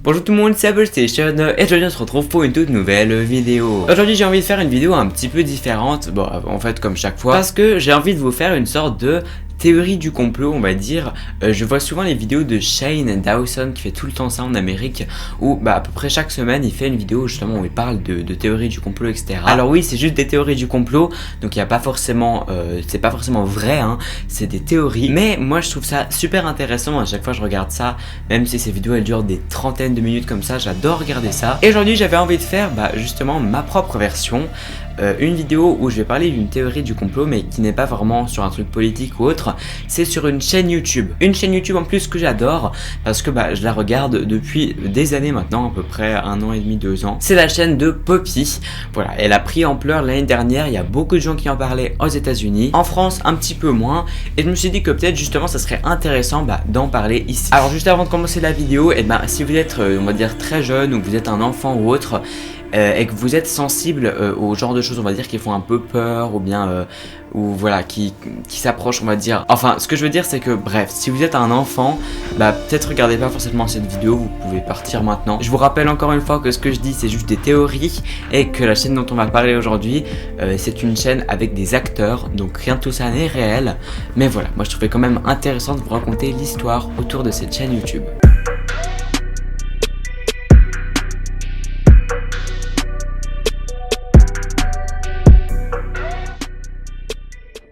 Bonjour tout le monde, c'est AppleStation et aujourd'hui on se retrouve pour une toute nouvelle vidéo. Aujourd'hui j'ai envie de faire une vidéo un petit peu différente, bon en fait comme chaque fois, parce que j'ai envie de vous faire une sorte de théorie du complot, on va dire. Je vois souvent les vidéos de Shane Dawson qui fait tout le temps ça en Amérique, où à peu près chaque semaine il fait une vidéo justement où il parle de théorie du complot, etc. Alors oui, c'est juste des théories du complot, donc il n'y a pas forcément, c'est pas forcément vrai, hein, c'est des théories. Mais moi je trouve ça super intéressant, à chaque fois je regarde ça, même si ces vidéos elles durent des trentaines de minutes comme ça, j'adore regarder ça. Et aujourd'hui j'avais envie de faire justement ma propre version. Une vidéo où je vais parler d'une théorie du complot mais qui n'est pas vraiment sur un truc politique ou autre, c'est sur une chaîne YouTube. Une chaîne YouTube en plus que j'adore parce que je la regarde depuis des années maintenant, à peu près 1 an et demi, 2 ans. C'est la chaîne de Poppy. Voilà, elle a pris ampleur l'année dernière, il y a beaucoup de gens qui en parlaient aux États-Unis, en France un petit peu moins, et je me suis dit que peut-être justement ça serait intéressant d'en parler ici. Alors juste avant de commencer la vidéo, si vous êtes on va dire très jeune ou que vous êtes un enfant ou autre, et que vous êtes sensible au genre de choses, on va dire, qui font un peu peur ou bien ou voilà, qui s'approchent, on va dire. Enfin, ce que je veux dire, c'est que bref, si vous êtes un enfant, peut-être regardez pas forcément cette vidéo, vous pouvez partir maintenant. Je vous rappelle encore une fois que ce que je dis, c'est juste des théories et que la chaîne dont on va parler aujourd'hui, c'est une chaîne avec des acteurs, donc rien de tout ça n'est réel. Mais voilà, moi je trouvais quand même intéressant de vous raconter l'histoire autour de cette chaîne YouTube.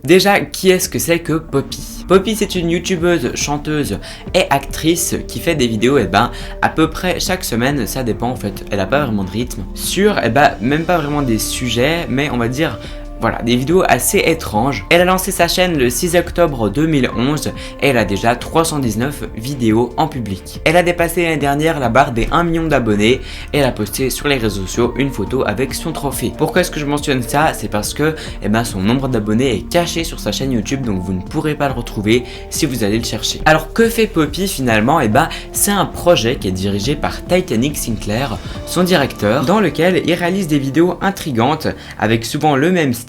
Déjà, qui est-ce que c'est que Poppy ? Poppy, c'est une youtubeuse, chanteuse et actrice qui fait des vidéos à peu près chaque semaine, ça dépend en fait, elle a pas vraiment de rythme, sur même pas vraiment des sujets, mais on va dire voilà, des vidéos assez étranges. Elle a lancé sa chaîne le 6 octobre 2011 et elle a déjà 319 vidéos en public. Elle a dépassé l'année dernière la barre des 1 million d'abonnés et elle a posté sur les réseaux sociaux une photo avec son trophée. Pourquoi est-ce que je mentionne ça? C'est parce que son nombre d'abonnés est caché sur sa chaîne YouTube, donc vous ne pourrez pas le retrouver si vous allez le chercher. Alors que fait Poppy finalement? C'est un projet qui est dirigé par Titanic Sinclair, son directeur, dans lequel il réalise des vidéos intrigantes avec souvent le même style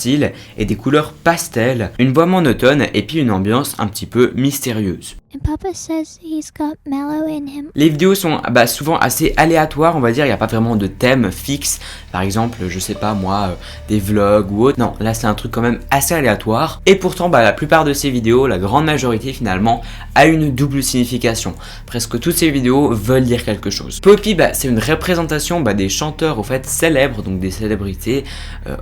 et des couleurs pastel, une voix monotone et puis une ambiance un petit peu mystérieuse. And Papa says he's got mallow in him. Les vidéos sont souvent assez aléatoires, on va dire, il n'y a pas vraiment de thème fixe, par exemple, je sais pas moi, des vlogs ou autre. Non, là c'est un truc quand même assez aléatoire. Et pourtant, la plupart de ces vidéos, la grande majorité finalement, a une double signification. Presque toutes ces vidéos veulent dire quelque chose. Poppy, c'est une représentation des chanteurs au fait célèbres, donc des célébrités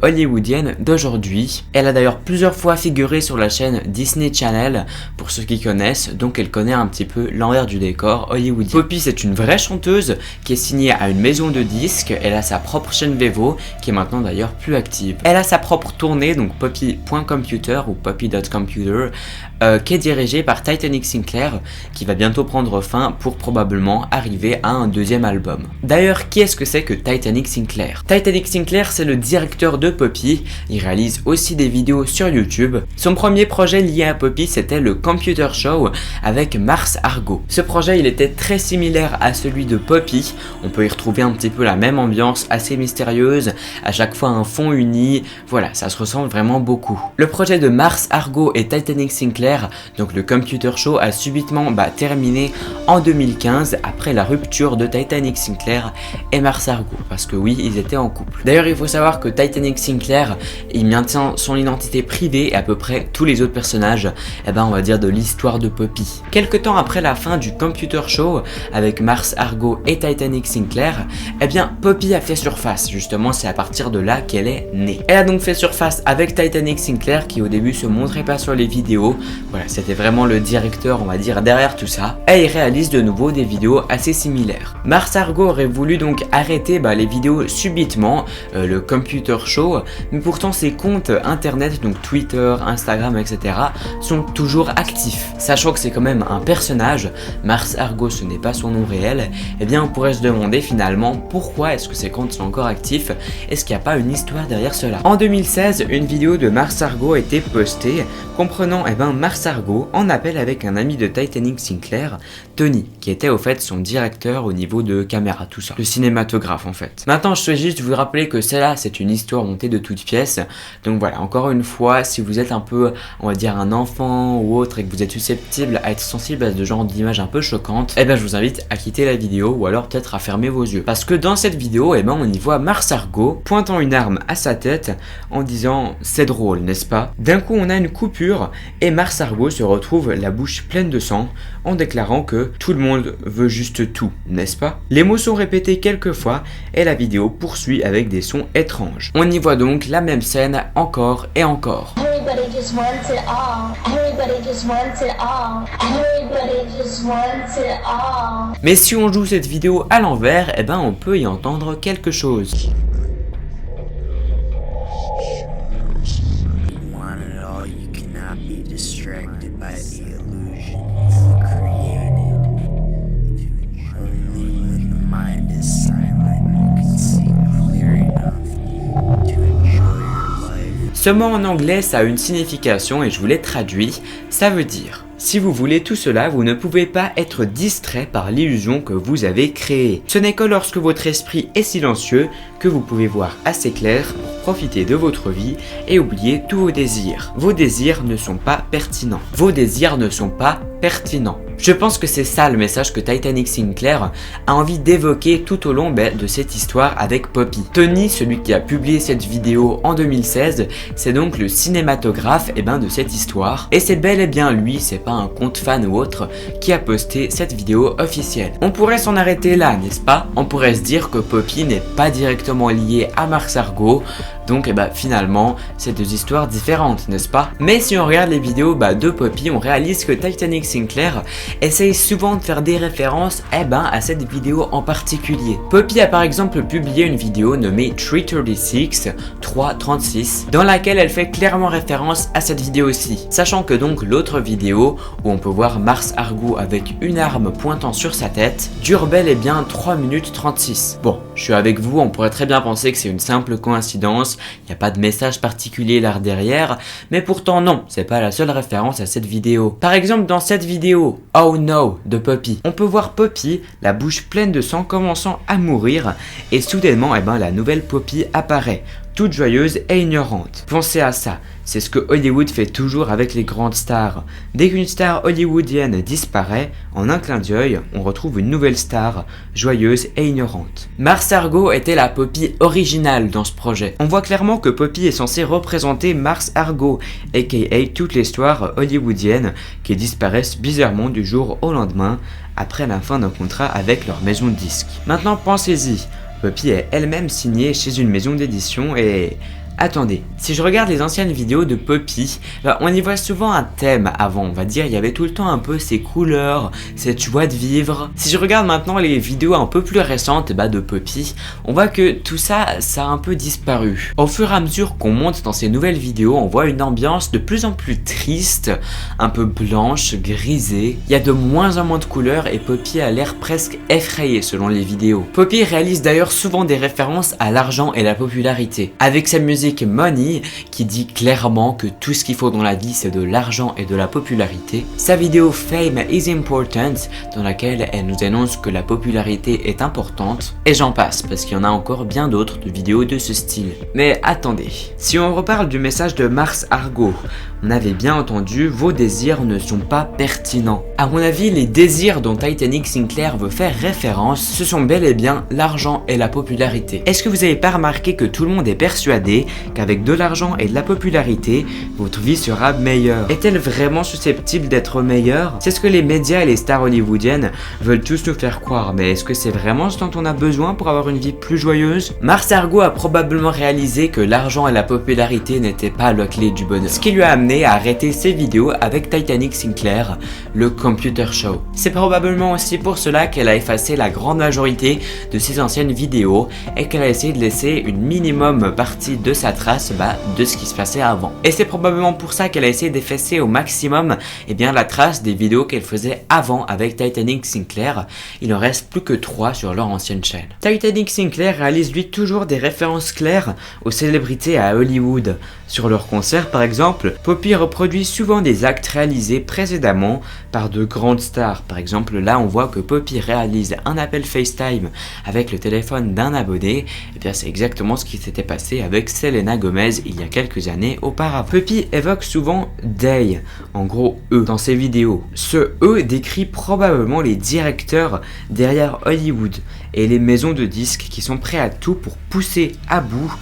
hollywoodiennes d'aujourd'hui. Elle a d'ailleurs plusieurs fois figuré sur la chaîne Disney Channel, pour ceux qui connaissent, donc elle connaît un petit peu l'envers du décor hollywoodien. Poppy, c'est une vraie chanteuse qui est signée à une maison de disques. Elle a sa propre chaîne Vevo qui est maintenant d'ailleurs plus active. Elle a sa propre tournée, donc Poppy.computer ou Poppy.computer, qui est dirigée par Titanic Sinclair, qui va bientôt prendre fin pour probablement arriver à un deuxième album. D'ailleurs, qui est-ce que c'est que Titanic Sinclair? Titanic Sinclair, c'est le directeur de Poppy. Il réalise aussi des vidéos sur YouTube. Son premier projet lié à Poppy, c'était le Computer Show avec Mars Argo. Ce projet, il était très similaire à celui de Poppy. On peut y retrouver un petit peu la même ambiance assez mystérieuse, à chaque fois un fond uni. Voilà, ça se ressemble vraiment beaucoup. Le projet de Mars Argo et Titanic Sinclair, donc le Computer Show, a subitement terminé en 2015 après la rupture de Titanic Sinclair et Mars Argo, parce que oui, ils étaient en couple. D'ailleurs, il faut savoir que Titanic Sinclair, il maintient son identité privée et à peu près tous les autres personnages, on va dire de l'histoire de Poppy. Quelque temps après la fin du Computer Show avec Mars Argo et Titanic Sinclair, Poppy a fait surface. Justement, c'est à partir de là qu'elle est née. Elle a donc fait surface avec Titanic Sinclair qui au début se montrait pas sur les vidéos. Voilà, c'était vraiment le directeur, on va dire, derrière tout ça. Et il réalise de nouveau des vidéos assez similaires. Mars Argo aurait voulu donc arrêter les vidéos subitement, le Computer Show, mais pourtant ses comptes internet, donc Twitter, Instagram, etc., sont toujours actifs. Sachant que c'est quand même un personnage, Mars Argo ce n'est pas son nom réel, on pourrait se demander finalement pourquoi est-ce que ces comptes sont encore actifs, est-ce qu'il n'y a pas une histoire derrière cela. En 2016, une vidéo de Mars Argo a été postée comprenant Mars Argo en appel avec un ami de Titanic Sinclair, Tony, qui était au fait son directeur au niveau de caméra, tout ça, le cinématographe en fait. Maintenant, je souhaite juste vous rappeler que celle-là, c'est une histoire montée de toutes pièces, donc voilà, encore une fois, si vous êtes un peu, on va dire, un enfant ou autre et que vous êtes susceptible à être être sensible à ce genre d'images un peu choquantes, eh ben je vous invite à quitter la vidéo ou alors peut-être à fermer vos yeux. Parce que dans cette vidéo, eh ben on y voit Mars Argo pointant une arme à sa tête en disant « c'est drôle, n'est-ce pas ?» D'un coup on a une coupure et Mars Argo se retrouve la bouche pleine de sang en déclarant que tout le monde veut juste tout, n'est-ce pas? Les mots sont répétés quelques fois et la vidéo poursuit avec des sons étranges. On y voit donc la même scène encore et encore. Everybody just wants it all. Everybody just wants it all. Everybody just wants it all. Mais si on joue cette vidéo à l'envers, eh ben on peut y entendre quelque chose. Ce mot en anglais, ça a une signification et je vous l'ai traduit, ça veut dire: si vous voulez tout cela, vous ne pouvez pas être distrait par l'illusion que vous avez créée. Ce n'est que lorsque votre esprit est silencieux que vous pouvez voir assez clair pour profiter de votre vie et oublier tous vos désirs. Vos désirs ne sont pas pertinents. Vos désirs ne sont pas pertinents. Je pense que c'est ça le message que Titanic Sinclair a envie d'évoquer tout au long de cette histoire avec Poppy. Tony, celui qui a publié cette vidéo en 2016, c'est donc le cinématographe de cette histoire. Et c'est bel et bien lui, c'est pas un compte fan ou autre, qui a posté cette vidéo officielle. On pourrait s'en arrêter là, n'est-ce pas? On pourrait se dire que Poppy n'est pas directement liée à Mars Argo, donc finalement c'est deux histoires différentes, n'est-ce pas? Mais si on regarde les vidéos de Poppy, on réalise que Titanic Sinclair essaye souvent de faire des références à cette vidéo en particulier. Poppy a par exemple publié une vidéo nommée 336 dans laquelle elle fait clairement référence à cette vidéo aussi, sachant que donc l'autre vidéo où on peut voir Mars Argo avec une arme pointant sur sa tête dure bel et bien 3 minutes 36. Bon, je suis avec vous, on pourrait très bien penser que c'est une simple coïncidence, il n'y a pas de message particulier là derrière, mais pourtant non, c'est pas la seule référence à cette vidéo. Par exemple dans cette vidéo Oh No de Poppy, on peut voir Poppy, la bouche pleine de sang, commençant à mourir et soudainement la nouvelle Poppy apparaît, toute joyeuse et ignorante. Pensez à ça, c'est ce que Hollywood fait toujours avec les grandes stars. Dès qu'une star hollywoodienne disparaît, en un clin d'œil, on retrouve une nouvelle star, joyeuse et ignorante. Mars Argo était la Poppy originale dans ce projet. On voit clairement que Poppy est censée représenter Mars Argo, aka toutes les stars hollywoodiennes qui disparaissent bizarrement du jour au lendemain après la fin d'un contrat avec leur maison de disques. Maintenant pensez-y, Poppy est elle-même signée chez une maison d'édition et... Attendez, si je regarde les anciennes vidéos de Poppy, on y voit souvent un thème avant, on va dire, il y avait tout le temps un peu ces couleurs, cette joie de vivre. Si je regarde maintenant les vidéos un peu plus récentes de Poppy, on voit que tout ça, ça a un peu disparu. Au fur et à mesure qu'on monte dans ces nouvelles vidéos, on voit une ambiance de plus en plus triste, un peu blanche, grisée. Il y a de moins en moins de couleurs et Poppy a l'air presque effrayée selon les vidéos. Poppy réalise d'ailleurs souvent des références à l'argent et la popularité. Avec sa musique Money qui dit clairement que tout ce qu'il faut dans la vie c'est de l'argent et de la popularité. Sa vidéo Fame is Important dans laquelle elle nous annonce que la popularité est importante et j'en passe parce qu'il y en a encore bien d'autres de vidéos de ce style. Mais attendez, si on reparle du message de Mars Argo, on avait bien entendu, vos désirs ne sont pas pertinents. À mon avis, les désirs dont Titanic Sinclair veut faire référence, ce sont bel et bien l'argent et la popularité. Est-ce que vous n'avez pas remarqué que tout le monde est persuadé qu'avec de l'argent et de la popularité, votre vie sera meilleure? Est-elle vraiment susceptible d'être meilleure? C'est ce que les médias et les stars hollywoodiennes veulent tous nous faire croire, mais est-ce que c'est vraiment ce dont on a besoin pour avoir une vie plus joyeuse? Mars Argo a probablement réalisé que l'argent et la popularité n'étaient pas la clé du bonheur, ce qui lui a amené à arrêter ses vidéos avec Titanic Sinclair, le computer show. C'est probablement aussi pour cela qu'elle a effacé la grande majorité de ses anciennes vidéos et qu'elle a essayé de laisser une minimum partie de sa trace de ce qui se passait avant. Et c'est probablement pour ça qu'elle a essayé d'effacer au maximum la trace des vidéos qu'elle faisait avant avec Titanic Sinclair. Il en reste plus que 3 sur leur ancienne chaîne. Titanic Sinclair réalise lui toujours des références claires aux célébrités à Hollywood. Sur leurs concerts par exemple, Poppy reproduit souvent des actes réalisés précédemment par de grandes stars. Par exemple là on voit que Poppy réalise un appel FaceTime avec le téléphone d'un abonné, et bien c'est exactement ce qui s'était passé avec Selena Gomez il y a quelques années auparavant. Poppy évoque souvent they, en gros eux, dans ses vidéos. Ce eux décrit probablement les directeurs derrière Hollywood et les maisons de disques qui sont prêts à tout pour pousser à bout,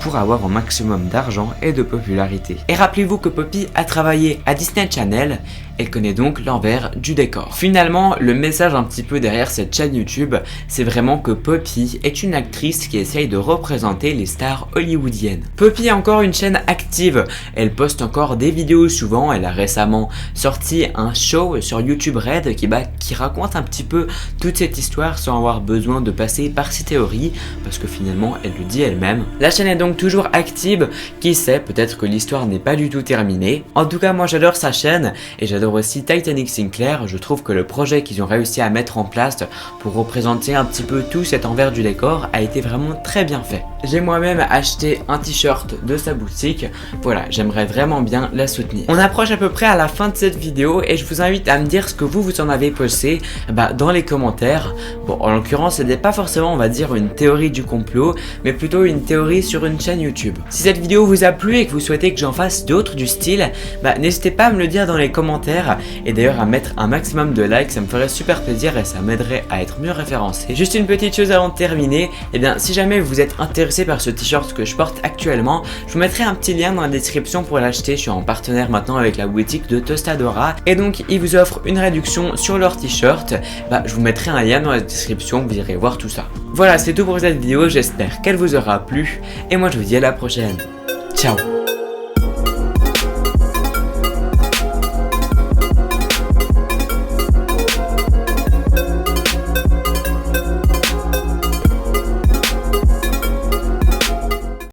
pour avoir un maximum d'argent et de popularité. Et rappelez-vous que Poppy a travaillé à Disney Channel, elle connaît donc l'envers du décor. Finalement, le message un petit peu derrière cette chaîne YouTube, c'est vraiment que Poppy est une actrice qui essaye de représenter les stars hollywoodiennes. Poppy a encore une chaîne active, elle poste encore des vidéos souvent, elle a récemment sorti un show sur YouTube Red qui raconte un petit peu toute cette histoire sans avoir besoin de passer par ses théories, parce que finalement elle le dit elle-même. La chaîne est donc toujours active, qui sait, peut-être que l'histoire n'est pas du tout terminée. En tout cas moi j'adore sa chaîne, et j'adore aussi Titanic Sinclair. Je trouve que le projet qu'ils ont réussi à mettre en place pour représenter un petit peu tout cet envers du décor a été vraiment très bien fait. J'ai moi-même acheté un t-shirt de sa boutique, voilà, j'aimerais vraiment bien la soutenir. On approche à peu près à la fin de cette vidéo et je vous invite à me dire ce que vous en avez pensé dans les commentaires. Bon, en l'occurrence c'était pas forcément on va dire une théorie du complot, mais plutôt une théorie sur une chaîne YouTube. Si cette vidéo vous a plu et que vous souhaitez que j'en fasse d'autres du style, n'hésitez pas à me le dire dans les commentaires, et d'ailleurs à mettre un maximum de likes, ça me ferait super plaisir et ça m'aiderait à être mieux référencé. Juste une petite chose avant de terminer, si jamais vous êtes intéressé par ce t-shirt que je porte actuellement, je vous mettrai un petit lien dans la description pour l'acheter. Je suis en partenaire maintenant avec la boutique de Tostadora et donc ils vous offrent une réduction sur leur t-shirt. Je vous mettrai un lien dans la description, vous irez voir tout ça. Voilà, c'est tout pour cette vidéo, j'espère qu'elle vous aura plu et moi je vous dis à la prochaine. Ciao.